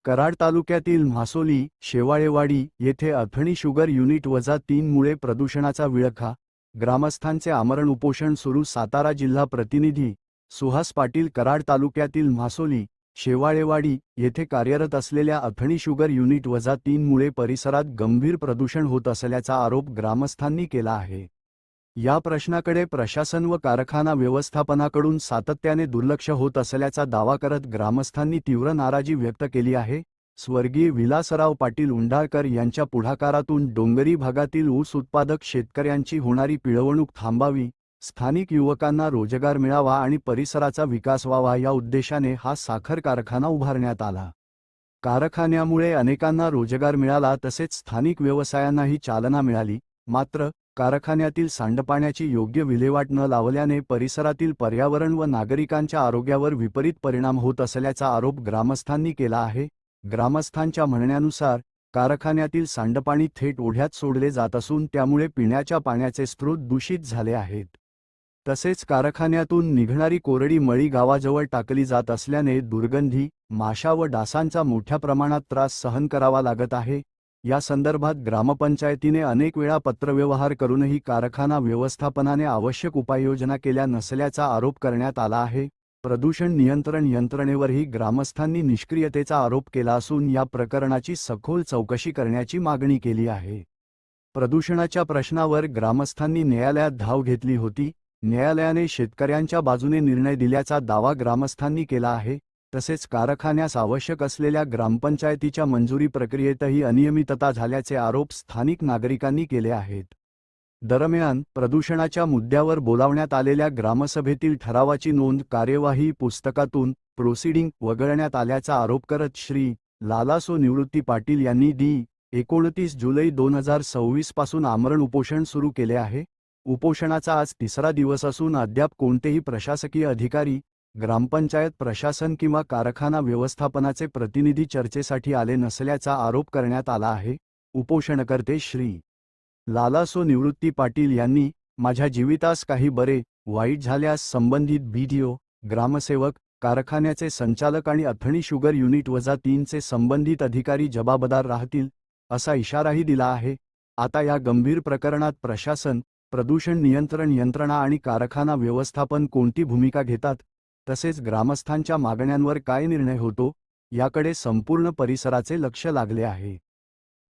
कराड तालुक्यातील म्हासोली, शेवाळेवाडी येथे Athani sugar unit -3 मुळे प्रदूषणाचा विळखा, ग्रामस्थांचे आमरण उपोषण सुरू. सातारा जिल्हा प्रतिनिधी सुहास पाटील. कराड तालुक्यातील म्हासोली, शेवाळेवाडी येथे कार्यरत असलेल्या अथणी शुगर युनिट -3 मुळे परिसरात गंभीर प्रदूषण होत असल्याचा आरोप ग्रामस्थांनी केला आहे. या प्रश्नाकडे प्रशासन व कारखाना व्यवस्थापनाकडून सातत्याने दुर्लक्ष होत असल्याचा दावा करत ग्रामस्थांनी तीव्र नाराजी व्यक्त केली आहे. स्वर्गीय विलासराव पाटील उंडाळकर यांच्या पुढाकारातून डोंगरी भागातील ऊस उत्पादक शेतकऱ्यांची होणारी पिळवणूक थांबावी, स्थानिक युवकांना रोजगार मिळावा आणि परिसराचा विकास व्हावा या उद्देशाने हा साखर कारखाना उभारण्यात आला. कारखान्यामुळे अनेकांना रोजगार मिळाला तसेच स्थानिक व्यवसायांनाही चालना मिळाली. मात्र कारखान्यातील सांडपाण्याची योग्य विल्हेवाट न लावल्याने परिसरातील पर्यावरण व नागरिकांच्या आरोग्यावर विपरीत परिणाम होत असल्याचा आरोप ग्रामस्थांनी केला आहे. ग्रामस्थांच्या म्हणण्यानुसार कारखान्यातील सांडपाणी थेट ओढ्यात सोडले जात असून त्यामुळे पिण्याच्या पाण्याचे स्रोत दूषित झाले आहेत. तसेच कारखान्यातून निघणारी कोरडी मळी गावाजवळ टाकली जात असल्याने दुर्गंधी, माशा व डासांचा मोठ्या प्रमाणात त्रास सहन करावा लागत आहे. या संदर्भात ग्रामपंचायतीने अनेक वेळा पत्रव्यवहार करूनही कारखाना व्यवस्थापनाने आवश्यक उपाययोजना केल्या नसल्याचा आरोप करण्यात आला आहे. प्रदूषण नियंत्रण यंत्रणेवरही ग्रामस्थांनी निष्क्रियतेचा आरोप केला असून या प्रकरणाची सखोल चौकशी करण्याची मागणी केली आहे. प्रदूषणाच्या प्रश्नावर ग्रामस्थांनी न्यायालयात धाव घेतली होती. न्यायालयाने शेतकऱ्यांच्या बाजूने निर्णय दिल्याचा दावा ग्रामस्थांनी केला आहे. तसेच कारखान्यास आवश्यक असलेल्या ग्रामपंचायतीच्या मंजुरी प्रक्रियेतही अनियमितता झाल्याचे आरोप स्थानिक नागरिकांनी केले आहेत. दरम्यान प्रदूषणाच्या मुद्द्यावर बोलावण्यात आलेल्या ग्रामसभेतील ठरावाची नोंद कार्यवाही पुस्तकातून प्रोसिडिंग वगळण्यात आल्याचा आरोप करत श्री. लालासो निवृत्ती पाटील यांनी 29 जुलै 2026 पासून आमरण उपोषण सुरू केले आहे. उपोषणाचा आज तिसरा दिवस असून अद्याप कोणतेही प्रशासकीय अधिकारी, ग्रामपंचायत प्रशासन किंवा कारखाना व्यवस्थापनाचे प्रतिनिधी चर्चेसाठी आले नसल्याचा आरोप करण्यात आला आहे. उपोषणकर्ते श्री. लालासो निवृत्ती पाटील यांनी, माझ्या जीवितास काही बरे वाईट झाल्यास संबंधित बीडीओ, ग्रामसेवक, कारखान्याचे संचालक आणि अथणी शुगर युनिट -3 चे संबंधित अधिकारी जबाबदार राहतील, असा इशाराही दिला आहे. आता या गंभीर प्रकरणात प्रशासन, प्रदूषण नियंत्रण यंत्रणा आणि कारखाना व्यवस्थापन कोणती भूमिका घेतात, तसेच ग्रामस्थांच्या मागण्यांवर काय निर्णय होतो, याकडे संपूर्ण परिसराचे लक्ष लागले आहे.